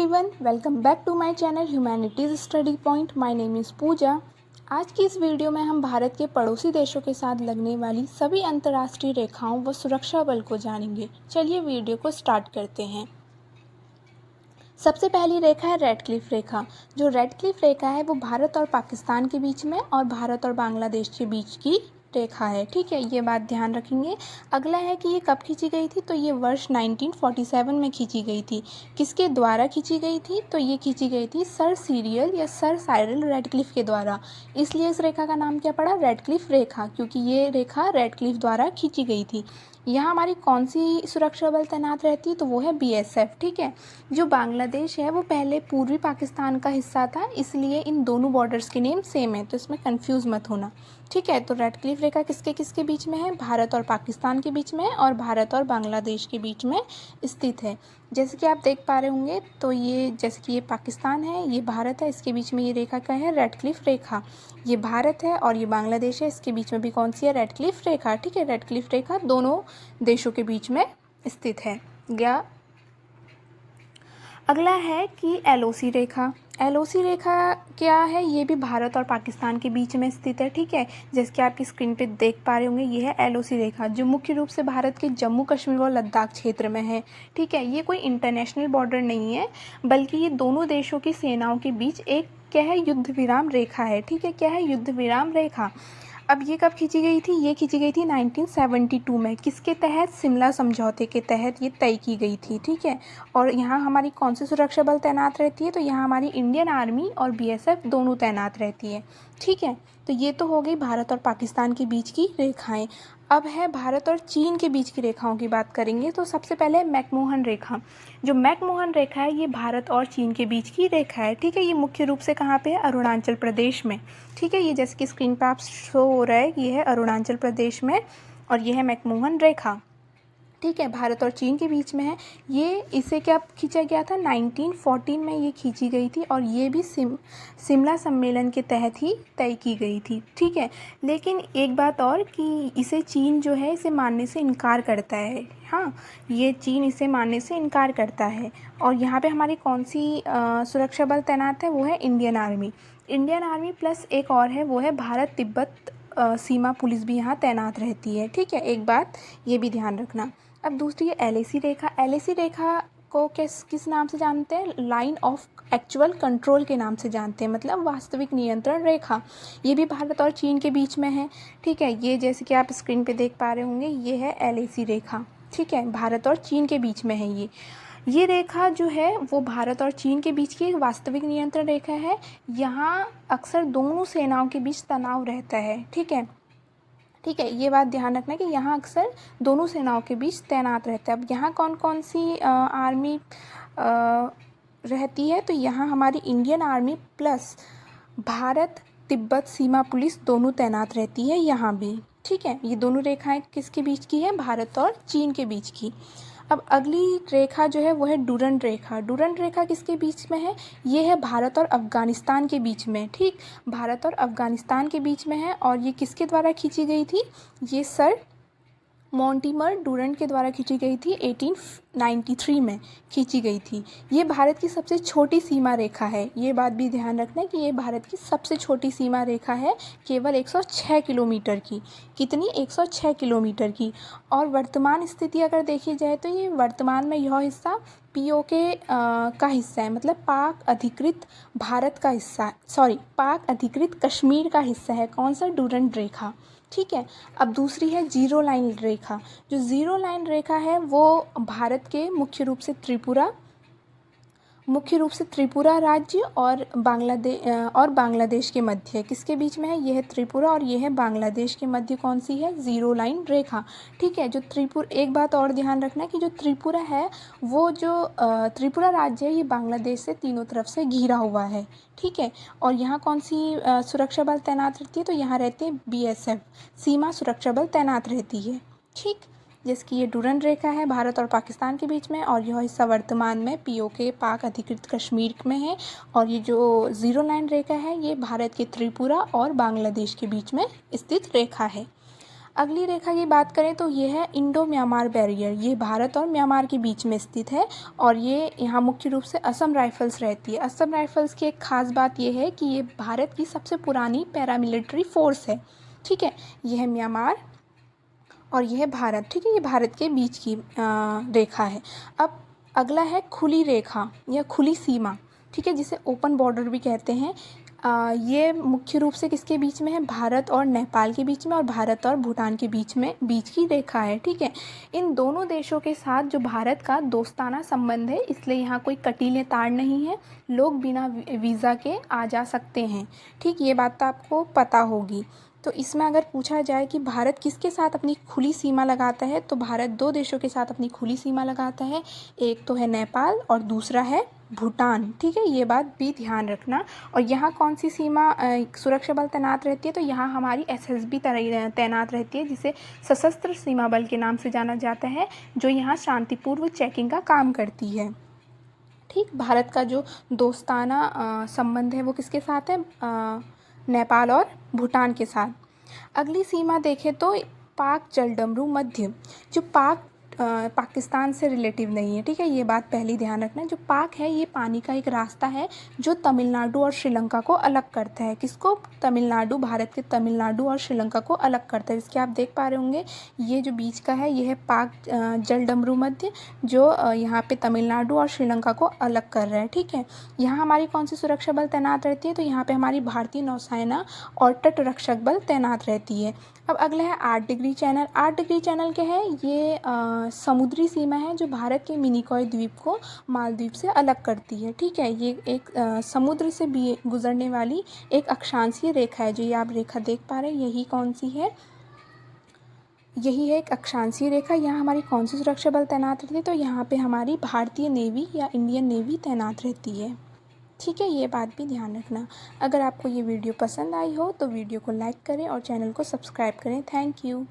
Everyone, welcome back to my channel humanities study point. My name is Pooja. आज की इस video में हम भारत के पड़ोसी देशों के साथ लगने वाली सभी अंतर्राष्ट्रीय रेखाओं व सुरक्षा बल को जानेंगे। चलिए वीडियो को स्टार्ट करते हैं। सबसे पहली रेखा है रेडक्लिफ रेखा। जो रेडक्लिफ रेखा है वो भारत और पाकिस्तान के बीच में और भारत और बांग्लादेश के बीच की रेखा है। ठीक है, ये बात ध्यान रखेंगे। अगला है कि ये कब खींची गई थी, तो ये वर्ष 1947 में खींची गई थी। किसके द्वारा खींची गई थी, तो ये खींची गई थी सर सीरियल या सर साइरल रेडक्लिफ के द्वारा। इसलिए इस रेखा का नाम क्या पड़ा, रेडक्लिफ रेखा, क्योंकि ये रेखा रेडक्लिफ द्वारा खींची गई थी। यहाँ हमारी कौन सी सुरक्षा बल तैनात रहती है, तो वो है BSF। ठीक है, जो बांग्लादेश है वो पहले पूर्वी पाकिस्तान का हिस्सा था, इसलिए इन दोनों बॉर्डर्स के नेम सेम है, तो इसमें कंफ्यूज मत होना। ठीक है, तो रेडक्लिफ रेखा किसके किसके बीच में है, भारत और पाकिस्तान के बीच में और भारत और बांग्लादेश के बीच में स्थित है। जैसे कि आप देख पा रहे होंगे, तो ये जैसे कि ये पाकिस्तान है, ये भारत है, इसके बीच में ये रेखा क्या है, रेडक्लिफ रेखा। ये भारत है और ये बांग्लादेश है, इसके बीच में भी कौन सी है, रेडक्लिफ रेखा। ठीक है, रेडक्लिफ रेखा दोनों देशों के बीच में स्थित है। या अगला है कि LOC रेखा। LOC रेखा क्या है, ये भी भारत और पाकिस्तान के बीच में स्थित है। ठीक है, जैसे कि आपकी स्क्रीन पे देख पा रहे होंगे, ये है LOC रेखा, जो मुख्य रूप से भारत के जम्मू कश्मीर और लद्दाख क्षेत्र में है। ठीक है, ये कोई इंटरनेशनल बॉर्डर नहीं है, बल्कि ये दोनों देशों की सेनाओं के बीच एक क्या है, युद्ध विराम रेखा है। ठीक है, क्या है, युद्ध विराम रेखा। अब ये कब खींची गई थी, ये खींची गई थी 1972 में। किसके तहत, शिमला समझौते के तहत ये तय की गई थी। ठीक है, और यहाँ हमारी कौन सी सुरक्षा बल तैनात रहती है, तो यहाँ हमारी इंडियन आर्मी और BSF दोनों तैनात रहती है। ठीक है, तो ये तो हो गई भारत और पाकिस्तान के बीच की रेखाएं। अब है भारत और चीन के बीच की रेखाओं की बात करेंगे। तो सबसे पहले मैकमोहन रेखा। जो मैकमोहन रेखा है, ये भारत और चीन के बीच की रेखा है। ठीक है, ये मुख्य रूप से कहाँ पे है, अरुणाचल प्रदेश में। ठीक है, ये जैसे कि स्क्रीन पर आप शो हो रहा है, ये है अरुणाचल प्रदेश में और ये है मैकमोहन रेखा। ठीक है, भारत और चीन के बीच में है। ये इसे क्या खींचा गया था, 1914 में ये खींची गई थी और ये भी शिमला सम्मेलन के तहत ही तय की गई थी। ठीक है, लेकिन एक बात और कि इसे चीन जो है इसे मानने से इनकार करता है। हाँ, ये चीन इसे मानने से इनकार करता है। और यहाँ पे हमारी कौन सी सुरक्षा बल तैनात है, वो है Indian army. Indian army plus एक और है, वो है भारत तिब्बत सीमा पुलिस भी यहाँ तैनात रहती है। ठीक है, एक बात ये भी ध्यान रखना। अब दूसरी है LAC रेखा। LAC रेखा को किस नाम से जानते हैं, लाइन ऑफ एक्चुअल कंट्रोल के नाम से जानते हैं, मतलब वास्तविक नियंत्रण रेखा। ये भी भारत और चीन के बीच में है। ठीक है, ये जैसे कि आप स्क्रीन पे देख पा रहे होंगे, ये है LAC रेखा। ठीक है, भारत और चीन के बीच में है ये रेखा जो है वो भारत और चीन के बीच की एक वास्तविक नियंत्रण रेखा है। यहाँ अक्सर दोनों सेनाओं के बीच तनाव रहता है। ठीक है, ये बात ध्यान रखना कि यहाँ अक्सर दोनों सेनाओं के बीच तैनात रहता है। अब यहाँ कौन कौन सी आर्मी रहती है, तो यहाँ हमारी Indian army plus Bharat Tibbat Seema police दोनों तैनात रहती है यहाँ भी। ठीक है, ये दोनों रेखाएं किसके बीच की है, भारत और चीन के बीच की। अब अगली रेखा जो है वो है डूरंड रेखा। डूरंड रेखा किसके बीच में है, ये है भारत और अफ़गानिस्तान के बीच में। ठीक, भारत और अफ़गानिस्तान के बीच में है और ये किसके द्वारा खींची गई थी, ये सर मॉन्टिमर डूरंड के द्वारा खींची गई थी, 1893 में खींची गई थी। ये भारत की सबसे छोटी सीमा रेखा है। ये बात भी ध्यान रखना कि ये भारत की सबसे छोटी सीमा रेखा है, केवल 106 किलोमीटर की। कितनी, 106 किलोमीटर की। और वर्तमान स्थिति अगर देखी जाए तो ये वर्तमान में यह हिस्सा POK का हिस्सा है, मतलब पाक अधिकृत भारत का हिस्सा, पाक अधिकृत कश्मीर का हिस्सा है। कौन सा, डूरंड रेखा। ठीक है, अब दूसरी है जीरो लाइन रेखा। जो जीरो लाइन रेखा है वो भारत के मुख्य रूप से त्रिपुरा राज्य और बांग्लादेश के मध्य है। किसके बीच में है, ये है त्रिपुरा और ये है बांग्लादेश के मध्य कौन सी है, जीरो लाइन रेखा। ठीक है, एक बात और ध्यान रखना कि जो त्रिपुरा है वो जो त्रिपुरा राज्य है, ये बांग्लादेश से तीनों तरफ से घिरा हुआ है। ठीक है, और यहाँ कौन सी सुरक्षा बल तैनात रहती है, तो यहाँ रहते हैं BSF, सीमा सुरक्षा बल तैनात रहती है। ठीक, जिसकी ये डूरंड रेखा है भारत और पाकिस्तान के बीच में और यह हिस्सा वर्तमान में POK पाक अधिकृत कश्मीर में है। और ये जो जीरो लाइन रेखा है ये भारत के त्रिपुरा और बांग्लादेश के बीच में स्थित रेखा है। अगली रेखा की बात करें तो ये है इंडो म्यांमार बैरियर। ये भारत और म्यांमार के बीच में स्थित है और ये यहाँ मुख्य रूप से असम राइफल्स रहती है। असम राइफल्स की एक खास बात ये है कि ये भारत की सबसे पुरानी पैरामिलिट्री फोर्स है। ठीक है, ये है म्यांमार और यह है भारत। ठीक है, ये भारत के बीच की रेखा है। अब अगला है खुली रेखा या खुली सीमा। ठीक है, जिसे ओपन बॉर्डर भी कहते हैं। ये मुख्य रूप से किसके बीच में है? भारत और नेपाल के बीच में और भारत और भूटान के बीच की रेखा है। ठीक है, इन दोनों देशों के साथ जो भारत का दोस्ताना संबंध है, इसलिए यहाँ कोई कटीले तार नहीं है। लोग बिना वीज़ा के आ जा सकते हैं। ठीक, ये बात तो आपको पता होगी। तो इसमें अगर पूछा जाए कि भारत किसके साथ अपनी खुली सीमा लगाता है, तो भारत दो देशों के साथ अपनी खुली सीमा लगाता है। एक तो है नेपाल और दूसरा है भूटान। ठीक है, ये बात भी ध्यान रखना। और यहाँ कौन सी सीमा सुरक्षा बल तैनात रहती है? तो यहाँ हमारी एसएसबी तैनात रहती है, जिसे सशस्त्र सीमा बल के नाम से जाना जाता है, जो यहाँ शांतिपूर्व चेकिंग का काम करती है। ठीक, भारत का जो दोस्ताना संबंध है वो किसके साथ है? नेपाल और भूटान के साथ। अगली सीमा देखें तो पाक जलडमरू मध्य, जो पाकिस्तान से रिलेटिव नहीं है। ठीक है, ये बात पहले ध्यान रखना। जो पाक है ये पानी का एक रास्ता है जो तमिलनाडु और श्रीलंका को अलग करता है। किसको? तमिलनाडु, भारत के तमिलनाडु और श्रीलंका को अलग करता है। इसके आप देख पा रहे होंगे, ये जो बीच का है ये है पाक जलडमरू मध्य, जो यहाँ पे तमिलनाडु और श्रीलंका को अलग कर रहा है। ठीक है, यहाँ हमारी कौन सी सुरक्षा बल तैनात रहती है? तो यहाँ पे हमारी भारतीय नौसेना और तट रक्षक बल तैनात रहती है। अब अगला है 8 डिग्री चैनल। 8 डिग्री चैनल क्या है? ये समुद्री सीमा है जो भारत के मिनिकॉय द्वीप को मालदीव से अलग करती है। ठीक है, ये एक समुद्र से भी गुजरने वाली एक अक्षांशीय रेखा है। जो ये आप रेखा देख पा रहे हैं, यही कौन सी है? यही है एक अक्षांशीय रेखा। यहाँ हमारी कौन सी सुरक्षा बल तैनात रहती है? तो यहाँ पे हमारी भारतीय नेवी या इंडियन नेवी तैनात रहती है। ठीक है, ये बात भी ध्यान रखना। अगर आपको ये वीडियो पसंद आई हो तो वीडियो को लाइक करें और चैनल को सब्सक्राइब करें। Thank you.